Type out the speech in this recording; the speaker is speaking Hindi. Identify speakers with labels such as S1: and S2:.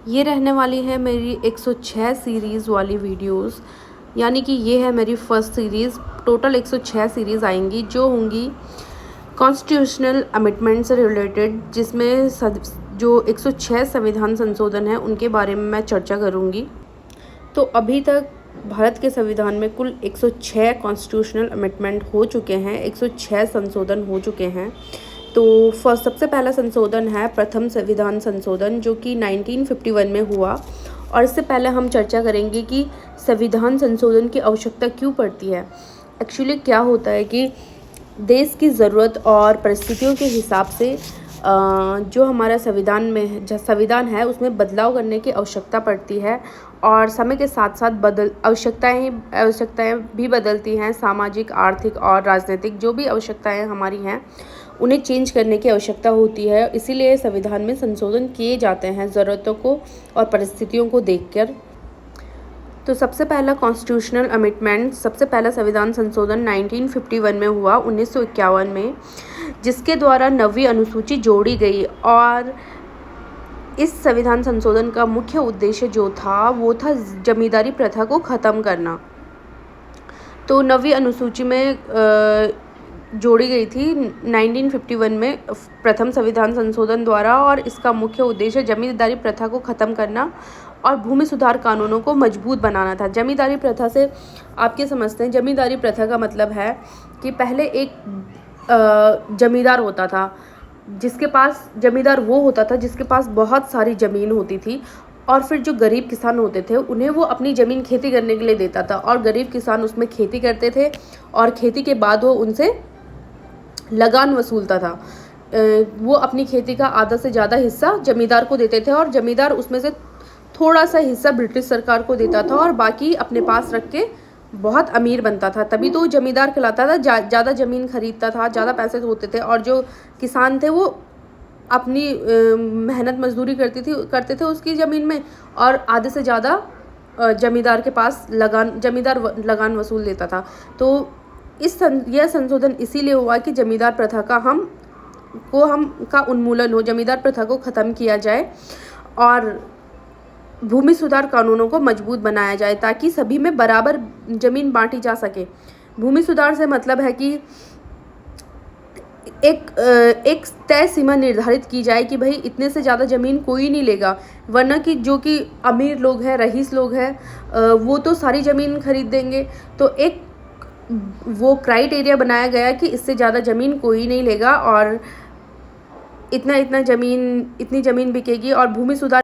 S1: ये रहने वाली है मेरी 106 सीरीज़ वाली वीडियोस, यानी कि ये है मेरी फर्स्ट सीरीज़। टोटल 106 सीरीज़ आएंगी जो होंगी कॉन्स्टिट्यूशनल अमेंडमेंट से रिलेटेड, जिसमें जो 106 संविधान संशोधन है उनके बारे में मैं चर्चा करूँगी। तो अभी तक भारत के संविधान में कुल 106 कॉन्स्टिट्यूशनल अमेंडमेंट हो चुके हैं, 106 संशोधन हो चुके हैं। तो सबसे पहला संशोधन है प्रथम संविधान संशोधन, जो कि 1951 में हुआ। और इससे पहले हम चर्चा करेंगे कि संविधान संशोधन की आवश्यकता क्यों पड़ती है। एक्चुअली क्या होता है कि देश की ज़रूरत और परिस्थितियों के हिसाब से जो हमारा संविधान है उसमें बदलाव करने की आवश्यकता पड़ती है। और समय के साथ साथ आवश्यकताएं भी बदलती हैं। सामाजिक, आर्थिक और राजनीतिक जो भी आवश्यकताएं हमारी हैं उन्हें चेंज करने की आवश्यकता होती है। इसीलिए संविधान में संशोधन किए जाते हैं ज़रूरतों को और परिस्थितियों को देखकर। तो सबसे पहला कॉन्स्टिट्यूशनल अमेंडमेंट, सबसे पहला संविधान संशोधन 1951 में हुआ, 1951 में, जिसके द्वारा 9वीं अनुसूची जोड़ी गई। और इस संविधान संशोधन का मुख्य उद्देश्य जो था वो था जमींदारी प्रथा को ख़त्म करना। तो 9वीं अनुसूची में जोड़ी गई थी 1951 में प्रथम संविधान संशोधन द्वारा, और इसका मुख्य उद्देश्य जमींदारी प्रथा को ख़त्म करना और भूमि सुधार कानूनों को मजबूत बनाना था। जमींदारी प्रथा से आप क्या समझते हैं? जमींदारी प्रथा का मतलब है कि पहले एक जमींदार होता था, जिसके पास जमींदार वो होता था जिसके पास बहुत सारी ज़मीन होती थी, और फिर जो गरीब किसान होते थे उन्हें वो अपनी ज़मीन खेती करने के लिए देता था, और गरीब किसान उसमें खेती करते थे और खेती के बाद वो उनसे लगान वसूलता था। वो अपनी खेती का आधा से ज़्यादा हिस्सा जमींदार को देते थे, और जमींदार उसमें से थोड़ा सा हिस्सा ब्रिटिश सरकार को देता था और बाकी अपने पास रख के बहुत अमीर बनता था। तभी तो जमींदार कहलाता था। ज़्यादा ज़मीन खरीदता था, ज़्यादा पैसे होते थे, और जो किसान थे वो अपनी मेहनत मजदूरी करते थे उसकी ज़मीन में, और आधे से ज़्यादा जमींदार के पास लगान वसूल देता था। तो यह संशोधन इसीलिए हुआ कि जमींदार प्रथा का उन्मूलन हो, जमींदार प्रथा को ख़त्म किया जाए और भूमि सुधार कानूनों को मजबूत बनाया जाए, ताकि सभी में बराबर ज़मीन बांटी जा सके। भूमि सुधार से मतलब है कि एक तय सीमा निर्धारित की जाए कि भाई इतने से ज़्यादा ज़मीन कोई नहीं लेगा, वरना कि जो कि अमीर लोग हैं, रईस लोग हैं, वो तो सारी ज़मीन खरीद देंगे। तो एक वो क्राइटेरिया बनाया गया कि इससे ज़्यादा ज़मीन कोई नहीं लेगा, और इतनी ज़मीन बिकेगी। और भूमि सुधार